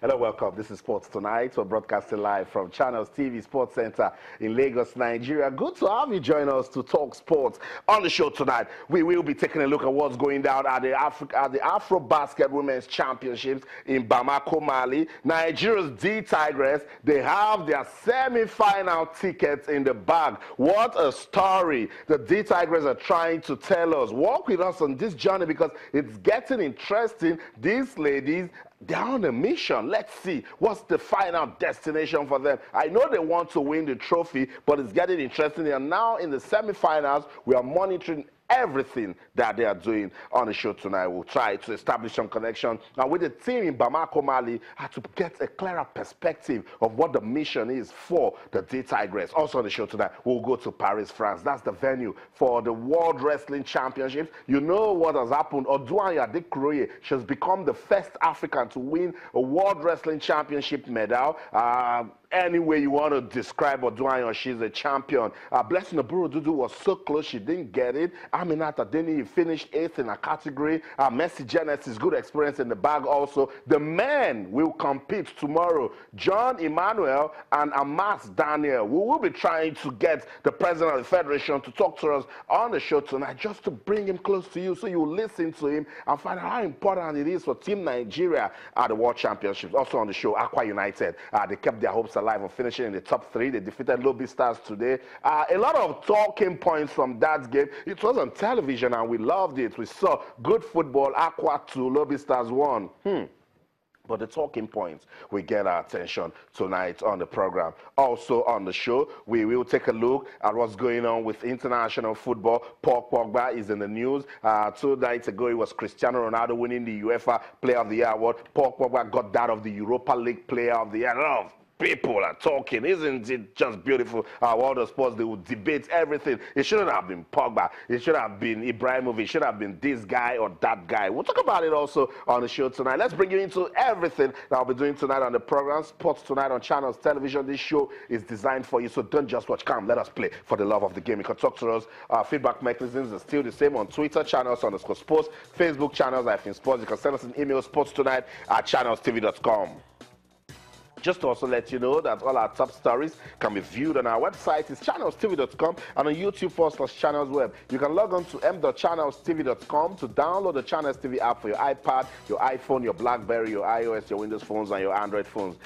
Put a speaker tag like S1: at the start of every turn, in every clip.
S1: Hello, welcome. This is Sports Tonight. We're broadcasting live from Channels TV Sports Center in Lagos, Nigeria. Good to have you join us to talk sports. On the show tonight, we will be taking a look at what's going down at the Afro-Basket Women's Championships in Bamako, Mali. Nigeria's D-Tigress, they have their semi-final tickets in the bag. What a story the D-Tigress are trying to tell us. Walk with us on this journey because it's getting interesting. These ladies, they're on a mission. Let's see what's the final destination for them. I know they want to win the trophy, but it's getting interesting. And now in the semi-finals, we are monitoring everything that they are doing on the show tonight. We'll try to establish some connection with the team in Bamako, Mali, to get a clearer perspective of what the mission is for the D-Tigress. Also on the show tonight, we'll go to Paris, France. That's the venue for the World Wrestling Championships. You know what has happened. Oduanya Adekuroye, she's become the first African to win a World Wrestling Championship medal. Any way you want to describe Oduanya, she's a champion. Blessing Oburududu was so close, she didn't get it. Aminata Deni finished 8th in a category. Messi Genesis, good experience in the bag also. The men will compete tomorrow. John Emmanuel and Amas Daniel. We will be trying to get the president of the federation to talk to us on the show tonight, just to bring him close to you so you listen to him and find out how important it is for Team Nigeria at the World Championships. Also on the show, Aqua United. They kept their hopes alive of finishing in the top 3. They defeated Lobby Stars today. A lot of talking points from that game. It was on television and we loved it. We saw good football. Aqua 2, Lobby Stars 1. But the talking points will get our attention tonight on the program. Also on the show, we will take a look at what's going on with international football. Paul Pogba is in the news. 2 nights ago, it was Cristiano Ronaldo winning the UEFA Player of the Year award. Paul Pogba got that of the Europa League Player of the Year. Love. People are talking. Isn't it just beautiful? World of Sports, they will debate everything. It shouldn't have been Pogba. It should have been Ibrahimovic. It should have been this guy or that guy. We'll talk about it also on the show tonight. Let's bring you into everything that I'll be doing tonight on the program. Sports Tonight on Channels Television. This show is designed for you, so don't just watch. Come, let us play for the love of the game. You can talk to us. Feedback mechanisms are still the same on Twitter, Channels_Sports, Facebook, Channels-Sports. You can send us an email, sportstonight@channelstv.com. Just to also let you know that all our top stories can be viewed on our website. It's channelstv.com and on YouTube/Channels Web. You can log on to m.channelstv.com to download the Channels TV app for your iPad, your iPhone, your BlackBerry, your iOS, your Windows phones, and your Android phones.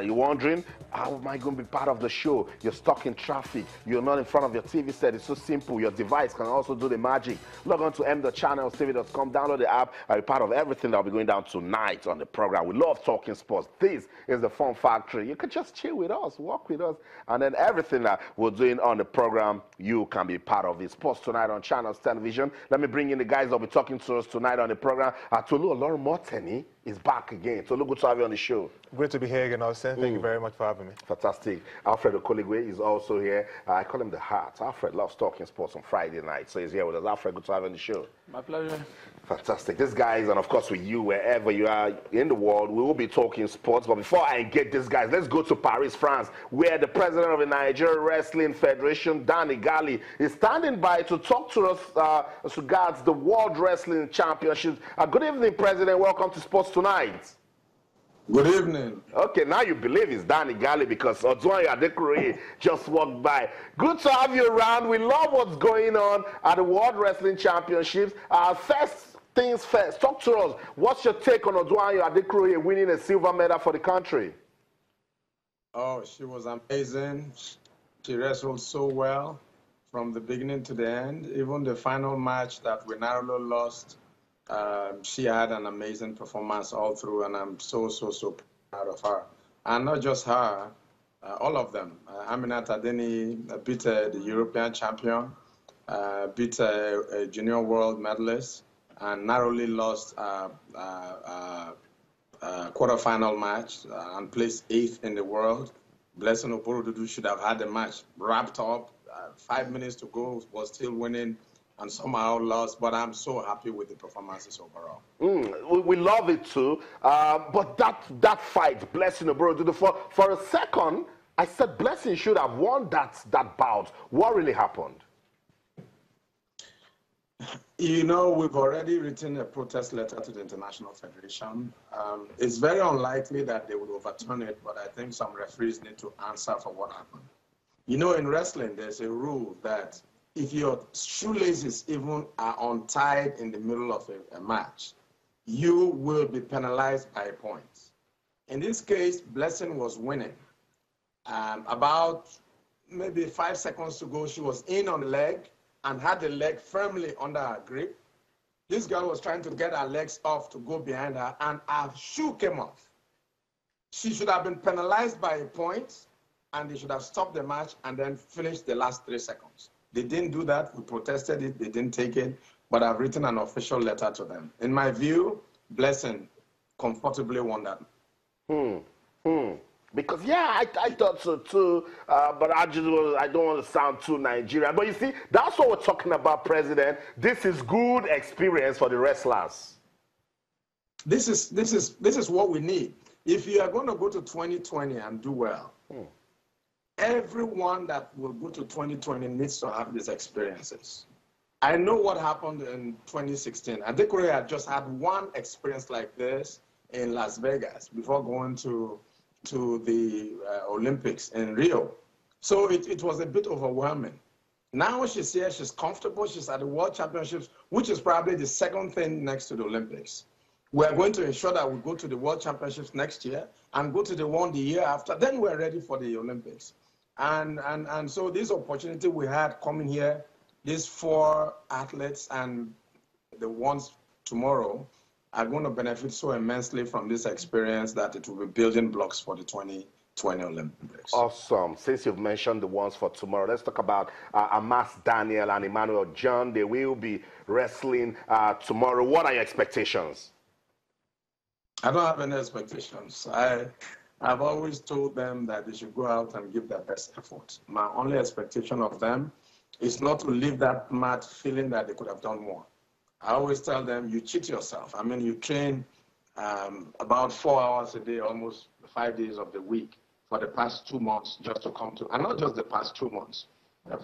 S1: You're wondering, how am I going to be part of the show? You're stuck in traffic. You're not in front of your TV set. It's so simple. Your device can also do the magic. Log on to m.channelstv.com, download the app, and be part of everything that will be going down tonight on the program. We love talking sports. This is the Fun Factory. You can just chill with us, walk with us, and then everything that we're doing on the program, you can be part of it. Sports Tonight on Channels Television. Let me bring in the guys that will be talking to us tonight on the program. Tolu Olorunmoteni is back again. Tolu, good to have you on the show.
S2: Great to be here again, Austin. Thank you very much for having me.
S1: Fantastic. Alfred Okoligwe is also here. I call him the Heart. Alfred loves talking sports on Friday night, so he's here with us. Alfred, good to have you on the show.
S3: My pleasure.
S1: Fantastic. These guys, and of course with you, wherever you are in the world, we will be talking sports. But before I get these guys, let's go to Paris, France, where the president of the Nigeria Wrestling Federation, Danny Gali, is standing by to talk to us as regards the World Wrestling Championships. Good evening, President. Welcome to Sports Tonight.
S4: Good evening.
S1: Okay, now you believe it's Danny Gali because Oduanya Adekuroye just walked by. Good to have you around. We love what's going on at the World Wrestling Championships. First things first, talk to us. What's your take on Oduanya Adekuroye winning a silver medal for the country?
S4: Oh, she was amazing. She wrestled so well from the beginning to the end. Even the final match that we narrowly lost, she had an amazing performance all through, and I'm so proud of her. And not just her, all of them. Aminata Deni beat the European champion, beat a junior world medalist, and narrowly lost quarterfinal match and placed 8th in the world. Blessing Oburududu should have had the match wrapped up. 5 minutes to go, was still winning, and somehow lost, but I'm so happy with the performances overall.
S1: We love it too, but that fight, Blessing Oburududu, for a second, I said Blessing should have won that bout. What really happened?
S4: You know, we've already written a protest letter to the International Federation. It's very unlikely that they will overturn it, but I think some referees need to answer for what happened. You know, in wrestling, there's a rule that if your shoelaces even are untied in the middle of a match, you will be penalized by points. In this case, Blessing was winning. About maybe 5 seconds to go, she was in on the leg and had the leg firmly under her grip. This girl was trying to get her legs off to go behind her, and her shoe came off. She should have been penalized by a point, and they should have stopped the match and then finished the last 3 seconds. They didn't do that. We protested it. They didn't take it, but I've written an official letter to them. In my view, Blessing comfortably won that.
S1: Because, yeah, I thought so too, but I don't want to sound too Nigerian. But you see, that's what we're talking about, President. This is good experience for the wrestlers.
S4: This is what we need. If you are going to go to 2020 and do well, everyone that will go to 2020 needs to have these experiences. I know what happened in 2016. Adekunle had just had one experience like this in Las Vegas before going to the Olympics in Rio. So it was a bit overwhelming. Now she's here, she's comfortable, she's at the World Championships, which is probably the second thing next to the Olympics. We're going to ensure that we go to the World Championships next year and go to the one the year after. Then we're ready for the Olympics. And so this opportunity we had coming here, these 4 athletes and the ones tomorrow, are going to benefit so immensely from this experience that it will be building blocks for the 2020 Olympics.
S1: Awesome. Since you've mentioned the ones for tomorrow, let's talk about Amas Daniel and Emmanuel John. They will be wrestling tomorrow. What are your expectations?
S4: I don't have any expectations. I've always told them that they should go out and give their best effort. My only expectation of them is not to leave that mat feeling that they could have done more. I always tell them, you cheat yourself. I mean, you train about 4 hours a day, almost 5 days of the week for the past 2 months just to come to, and not just the past 2 months,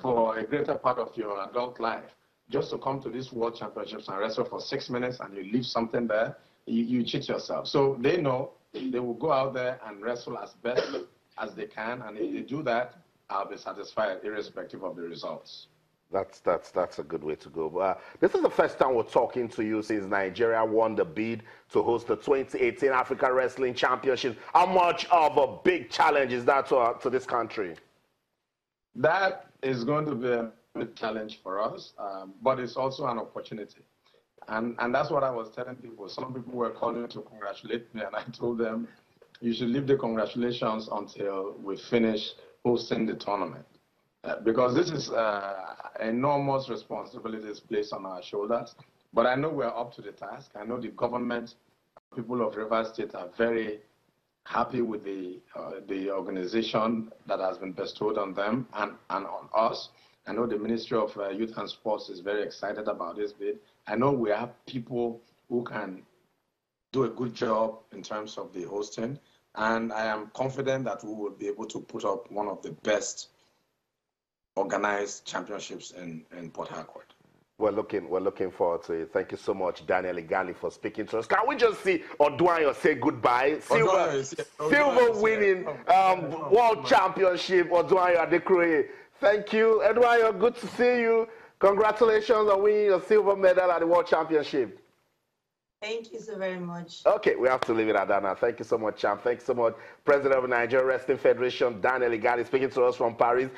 S4: for a greater part of your adult life, just to come to these World Championships and wrestle for 6 minutes and you leave something there, you cheat yourself. So they know they will go out there and wrestle as best as they can, and if they do that, I'll be satisfied irrespective of the results.
S1: That's a good way to go. This is the first time we're talking to you since Nigeria won the bid to host the 2018 Africa Wrestling Championship. How much of a big challenge is that to this country?
S4: That is going to be a big challenge for us, but it's also an opportunity. And that's what I was telling people. Some people were calling to congratulate me, and I told them, you should leave the congratulations until we finish hosting the tournament. Because this is enormous responsibilities placed on our shoulders. But I know we're up to the task. I know the government, people of Rivers State are very happy with the organization that has been bestowed on them and on us. I know the Ministry of Youth and Sports is very excited about this bid. I know we have people who can do a good job in terms of the hosting. And I am confident that we will be able to put up one of the best organized championships in Port Harcourt.
S1: We're looking forward to it. Thank you so much, Daniel Igali, for speaking to us. Can we just see Oduayo say goodbye? Silver winning World Championship, Oduayo Adekunle. Thank you, Oduayo. Good to see you. Congratulations on winning your silver medal at the World Championship.
S3: Thank you so very much.
S1: Okay, we have to leave it at that now. Thank you so much, Chap. Thanks so much, President of the Nigeria Wrestling Federation, Daniel Igali, speaking to us from Paris.